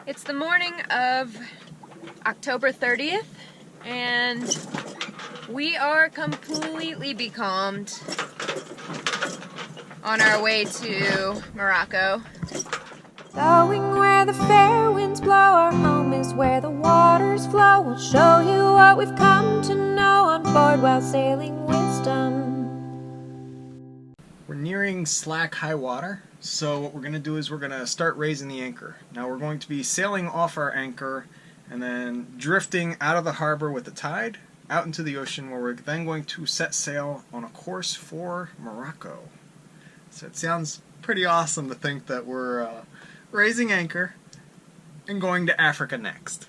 It's the morning of October 30th, and we are completely becalmed on our way to Morocco. Going where the fair winds blow, our home is where the waters flow. We'll show you what we've come to know on board while sailing wisdom. We're nearing slack high water, so what we're going to do is we're going to start raising the anchor. Now we're going to be sailing off our anchor and then drifting out of the harbor with the tide out into the ocean, where we're then going to set sail on a course for Morocco. So it sounds pretty awesome to think that we're raising anchor and going to Africa next.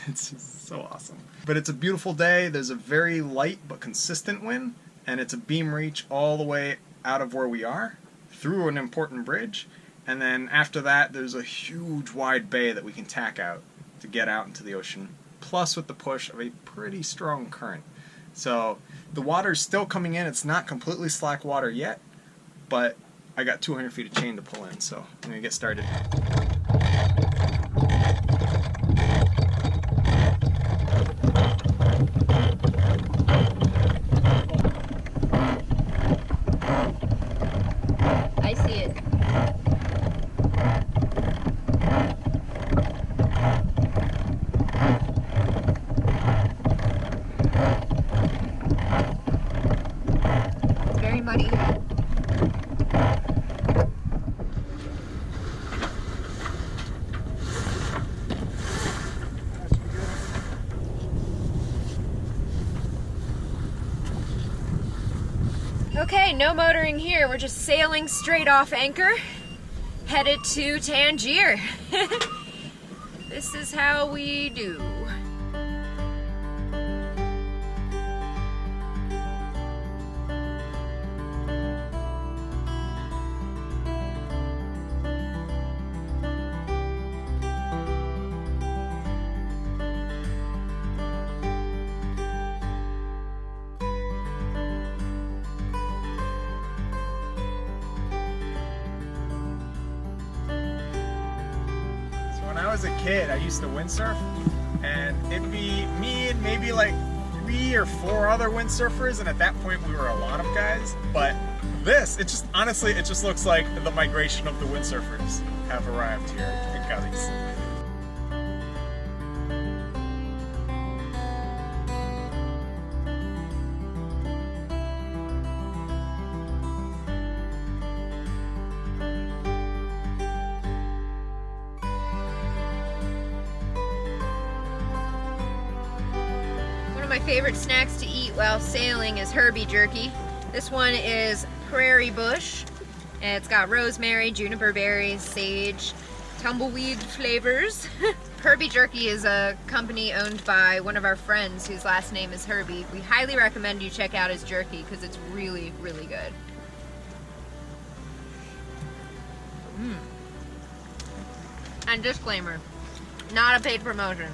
It's just so awesome. But it's a beautiful day. There's a very light but consistent wind, and it's a beam reach all the way out of where we are through an important bridge, and then after that there's a huge wide bay that we can tack out to get out into the ocean, plus with the push of a pretty strong current. So the water's still coming in. It's not completely slack water yet, but I got 200 feet of chain to pull in, so I'm going to get started. I see it. It's very muddy. Okay, no motoring here. We're just sailing straight off anchor, headed to Tangier. This is how we do. When I was a kid, I used to windsurf, and it'd be me and maybe like 3 or 4 other windsurfers, and at that point we were a lot of guys. But this, it just, honestly, it just looks like the migration of the windsurfers have arrived here in Cadiz. My favorite snacks to eat while sailing is Herbie jerky. This one is prairie bush, and it's got rosemary, juniper berries, sage, tumbleweed flavors. Herbie jerky is a company owned by one of our friends whose last name is Herbie. We highly recommend you check out his jerky because it's really, really good. And disclaimer, not a paid promotion.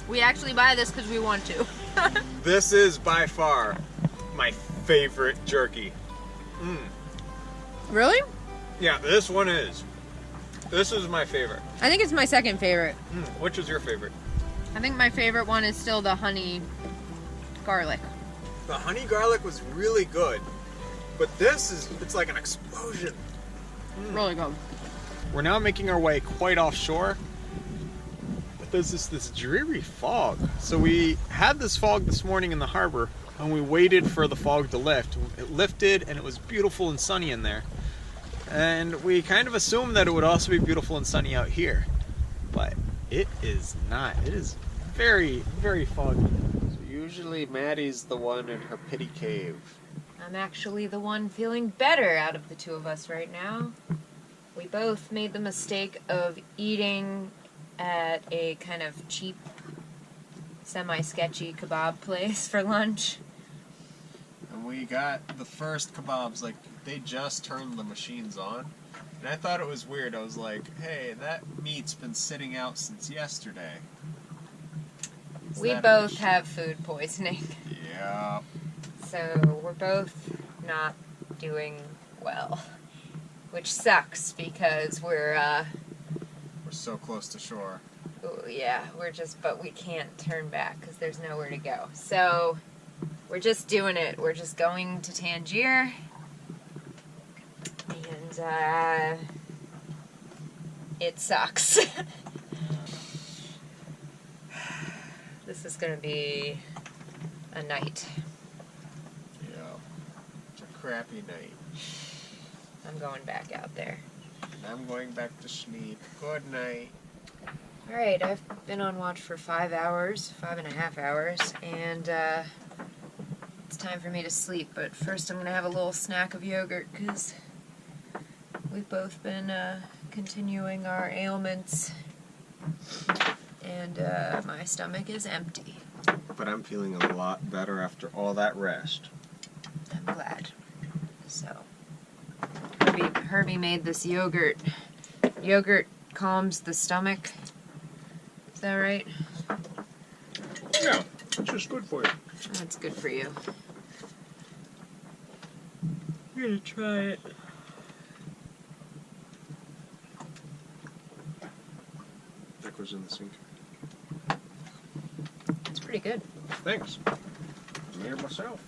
We actually buy this because we want to. This is by far my favorite jerky. Really? Yeah, this one is. This is my favorite. I think it's my second favorite. Which is your favorite? I think my favorite one is still the honey garlic. The honey garlic was really good, but this is, it's like an explosion. Really good. We're now making our way quite offshore. There's this dreary fog. So we had this fog this morning in the harbor, and we waited for the fog to lift. It lifted, and it was beautiful and sunny in there. And we kind of assumed that it would also be beautiful and sunny out here. But it is not. It is very, very foggy. So usually Maddie's the one in her pity cave. I'm actually the one feeling better out of the two of us right now. We both made the mistake of eating at a kind of cheap, semi-sketchy kebab place for lunch. And we got the first kebabs, like, they just turned the machines on. And I thought it was weird. I was like, hey, that meat's been sitting out since yesterday. We both have food poisoning. Yeah. So we're both not doing well. Which sucks because we're so close to shore. Ooh, yeah, but we can't turn back because there's nowhere to go. So we're just doing it. We're just going to Tangier, and it sucks. This is gonna be a night. Yeah, it's a crappy night. I'm going back out there. I'm going back to sleep. Good night. Alright, I've been on watch for 5 hours, 5.5 hours, and it's time for me to sleep. But first I'm going to have a little snack of yogurt because we've both been continuing our ailments, and my stomach is empty. But I'm feeling a lot better after all that rest. I'm glad. So, Herbie made this yogurt. Yogurt calms the stomach. Is that right? Yeah, it's just good for you. That's good for you. I'm gonna try it. That goes in the sink. It's pretty good. Thanks. Made it myself.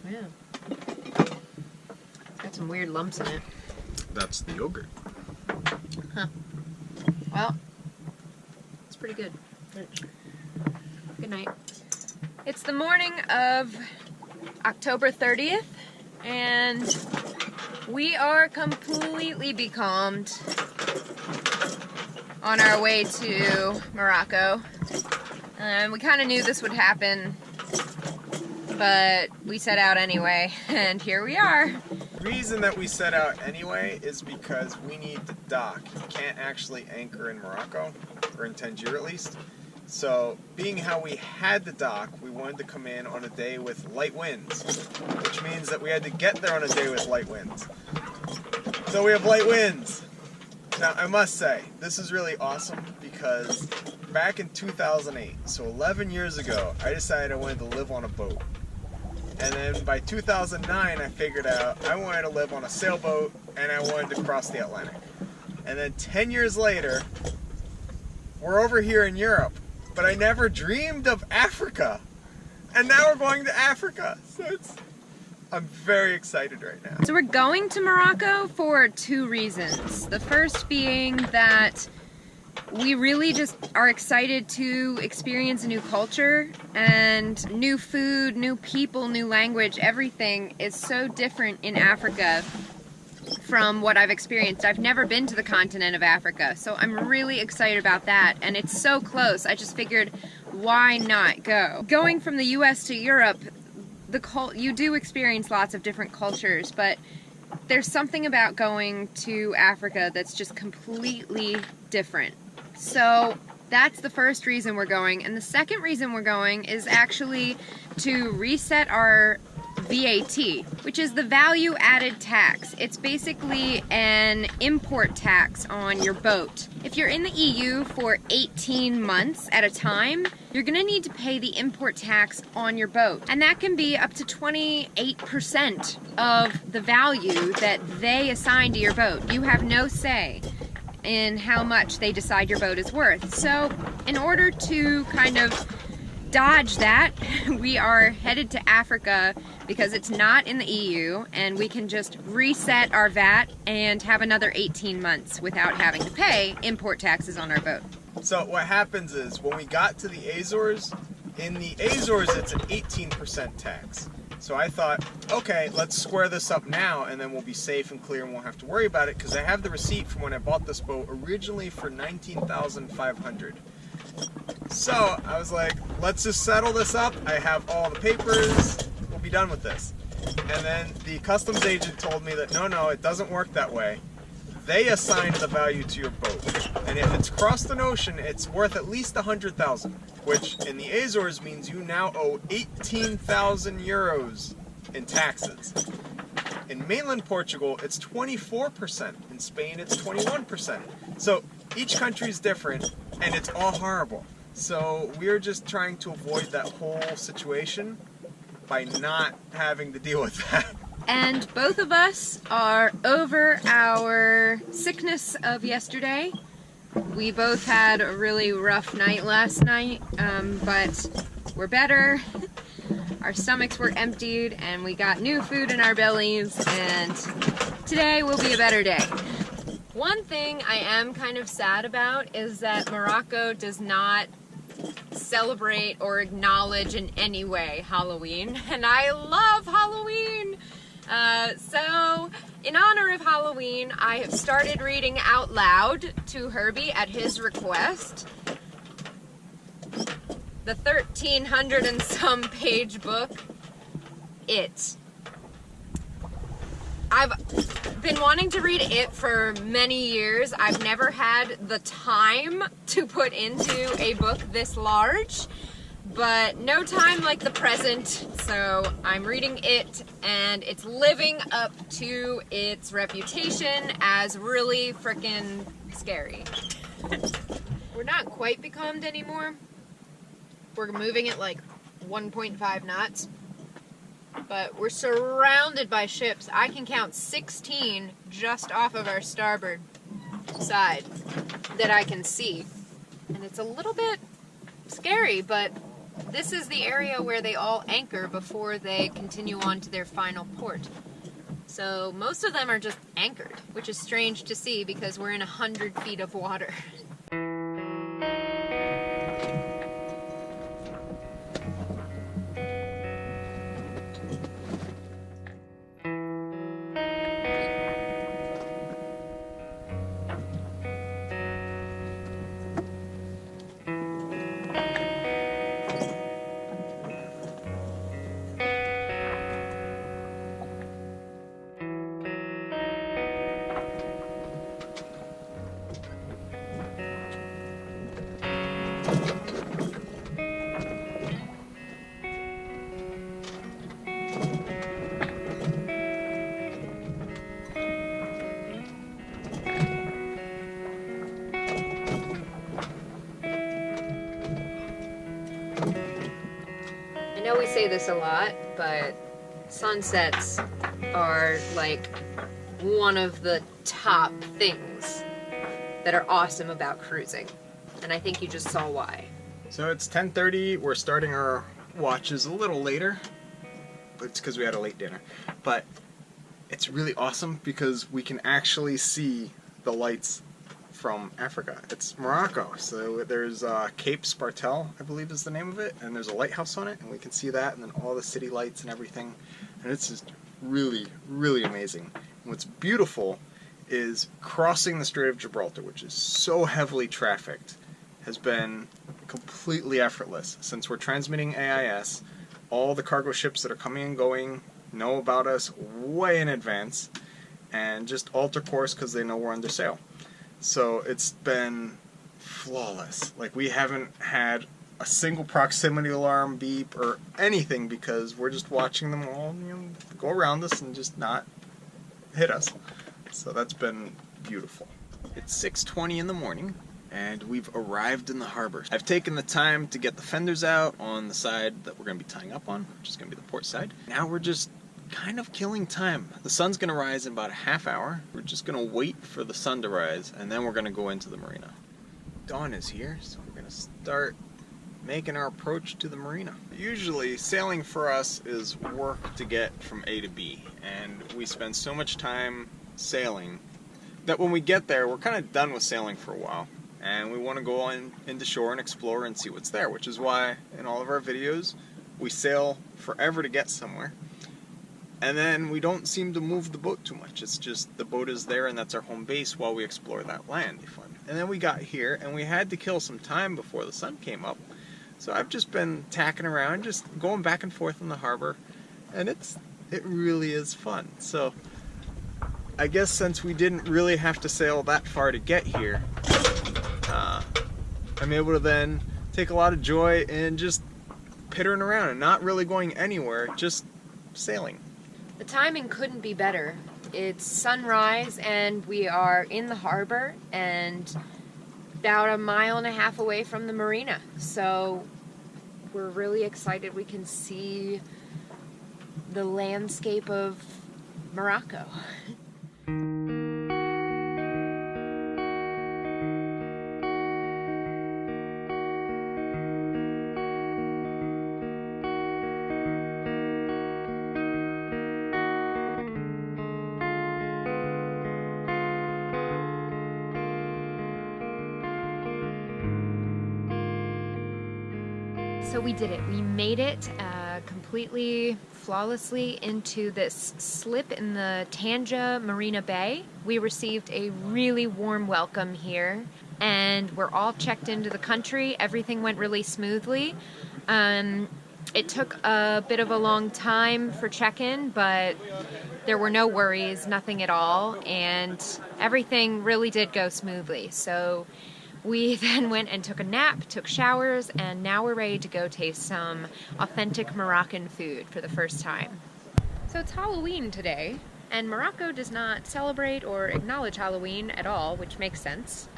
Yeah. It's got some weird lumps in it. That's the yogurt. Huh. Well, it's pretty good. Thanks. Good night. It's the morning of October 30th, and we are completely becalmed on our way to Morocco. We kind of knew this would happen, but we set out anyway, and here we are. The reason that we set out anyway is because we need to dock. You can't actually anchor in Morocco, or in Tangier at least. So, being how we had to dock, we wanted to come in on a day with light winds, which means that we had to get there on a day with light winds. So we have light winds. Now, I must say, this is really awesome because back in 2008, so 11 years ago, I decided I wanted to live on a boat. And then by 2009, I figured out I wanted to live on a sailboat and I wanted to cross the Atlantic. And then 10 years later, we're over here in Europe, but I never dreamed of Africa. And now we're going to Africa. So I'm very excited right now. So we're going to Morocco for 2 reasons. The first being that we really just are excited to experience a new culture and new food, new people, new language. Everything is so different in Africa from what I've experienced. I've never been to the continent of Africa, so I'm really excited about that, and it's so close. I just figured, why not go? Going from the US to Europe, you do experience lots of different cultures, but there's something about going to Africa that's just completely different. So that's the first reason we're going, and the second reason we're going is actually to reset our VAT, which is the value added tax. It's basically an import tax on your boat. If you're in the EU for 18 months at a time, you're gonna need to pay the import tax on your boat. And that can be up to 28% of the value that they assign to your boat. You have no say in how much they decide your boat is worth. So in order to kind of dodge that, we are headed to Africa because it's not in the EU, and we can just reset our VAT and have another 18 months without having to pay import taxes on our boat. So what happens is, when we got to the Azores, in the Azores it's an 18% tax. So I thought, okay, let's square this up now and then we'll be safe and clear and won't have to worry about it, because I have the receipt from when I bought this boat originally for $19,500. So I was like, let's just settle this up. I have all the papers. We'll be done with this. And then the customs agent told me that no, it doesn't work that way. They assign the value to your boat. And if it's crossed an ocean, it's worth at least 100,000, which in the Azores means you now owe 18,000 euros in taxes. In mainland Portugal, it's 24%. In Spain, it's 21%. So each country is different, and it's all horrible. So we're just trying to avoid that whole situation by not having to deal with that. And both of us are over our sickness of yesterday. We both had a really rough night last night, but we're better. Our stomachs were emptied and we got new food in our bellies, and today will be a better day. One thing I am kind of sad about is that Morocco does not celebrate or acknowledge in any way Halloween, and I love Halloween! So, in honor of Halloween, I have started reading out loud to Herbie at his request the 1,300 and some page book, It. I've been wanting to read It for many years. I've never had the time to put into a book this large, but no time like the present, so I'm reading It, and it's living up to its reputation as really frickin' scary. We're not quite becalmed anymore. We're moving at like 1.5 knots, but we're surrounded by ships. I can count 16 just off of our starboard side that I can see, and it's a little bit scary, but this is the area where they all anchor before they continue on to their final port. So most of them are just anchored, which is strange to see because we're in 100 feet of water. I know we say this a lot, but sunsets are like one of the top things that are awesome about cruising. And I think you just saw why. So it's 10:30. We're starting our watches a little later, but it's because we had a late dinner. But it's really awesome because we can actually see the lights from Africa. It's Morocco. So there's Cape Spartel, I believe is the name of it, and there's a lighthouse on it, and we can see that, and then all the city lights and everything. And it's just really, really amazing. And what's beautiful is crossing the Strait of Gibraltar, which is so heavily trafficked, has been completely effortless. Since we're transmitting AIS, all the cargo ships that are coming and going know about us way in advance and just alter course because they know we're under sail. So it's been flawless. Like, we haven't had a single proximity alarm beep or anything because we're just watching them all, go around us and just not hit us. So that's been beautiful. It's 6:20 in the morning and we've arrived in the harbor. I've taken the time to get the fenders out on the side that we're going to be tying up on, which is going to be the port side. Now we're just kind of killing time. The sun's going to rise in about a half hour. We're just going to wait for the sun to rise and then we're going to go into the marina. Dawn is here, so we're going to start making our approach to the marina. Usually sailing for us is work to get from A to B, and we spend so much time sailing that when we get there we're kind of done with sailing for a while and we want to go on into shore and explore and see what's there, which is why in all of our videos we sail forever to get somewhere. And then we don't seem to move the boat too much. It's just the boat is there and that's our home base while we explore that land. And then we got here and we had to kill some time before the sun came up. So I've just been tacking around, just going back and forth in the harbor, and it really is fun. So I guess since we didn't really have to sail that far to get here, I'm able to then take a lot of joy in just pittering around and not really going anywhere, just sailing. The timing couldn't be better. It's sunrise and we are in the harbor and about 1.5 miles away from the marina. So we're really excited we can see the landscape of Morocco. So we did it. We made it completely flawlessly into this slip in the Tangier Marina Bay. We received a really warm welcome here, and we're all checked into the country. Everything went really smoothly. It took a bit of a long time for check-in, but there were no worries, nothing at all, and everything really did go smoothly. So we then went and took a nap, took showers, and now we're ready to go taste some authentic Moroccan food for the first time. So it's Halloween today, and Morocco does not celebrate or acknowledge Halloween at all, which makes sense,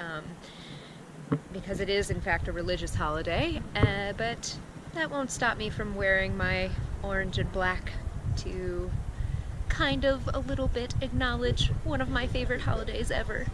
because it is in fact a religious holiday, but that won't stop me from wearing my orange and black to kind of a little bit acknowledge one of my favorite holidays ever.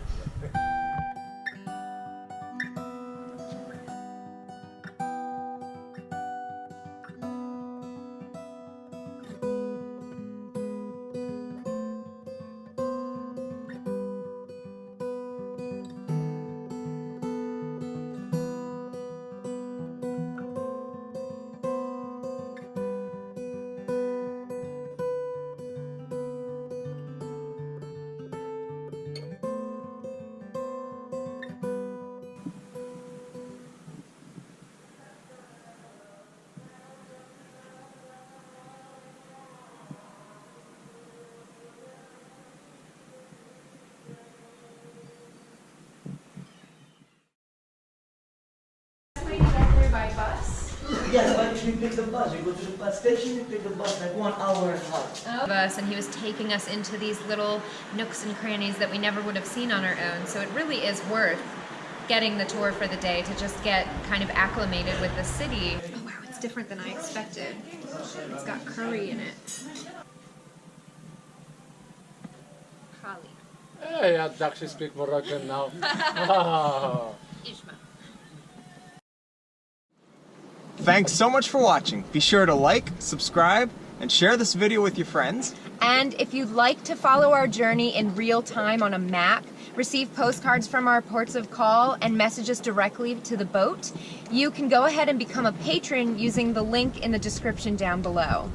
By bus? Yes, but if you take the bus, you go to the bus station, you take the bus like 1 hour and a half. Bus, and he was taking us into these little nooks and crannies that we never would have seen on our own. So it really is worth getting the tour for the day to just get kind of acclimated with the city. Oh wow, it's different than I expected. It's got curry in it. Kali. Hey, I actually speak Moroccan now. Wow. Ishma. Thanks so much for watching. Be sure to like, subscribe, and share this video with your friends. And if you'd like to follow our journey in real time on a map, receive postcards from our ports of call, and message us directly to the boat, you can go ahead and become a patron using the link in the description down below.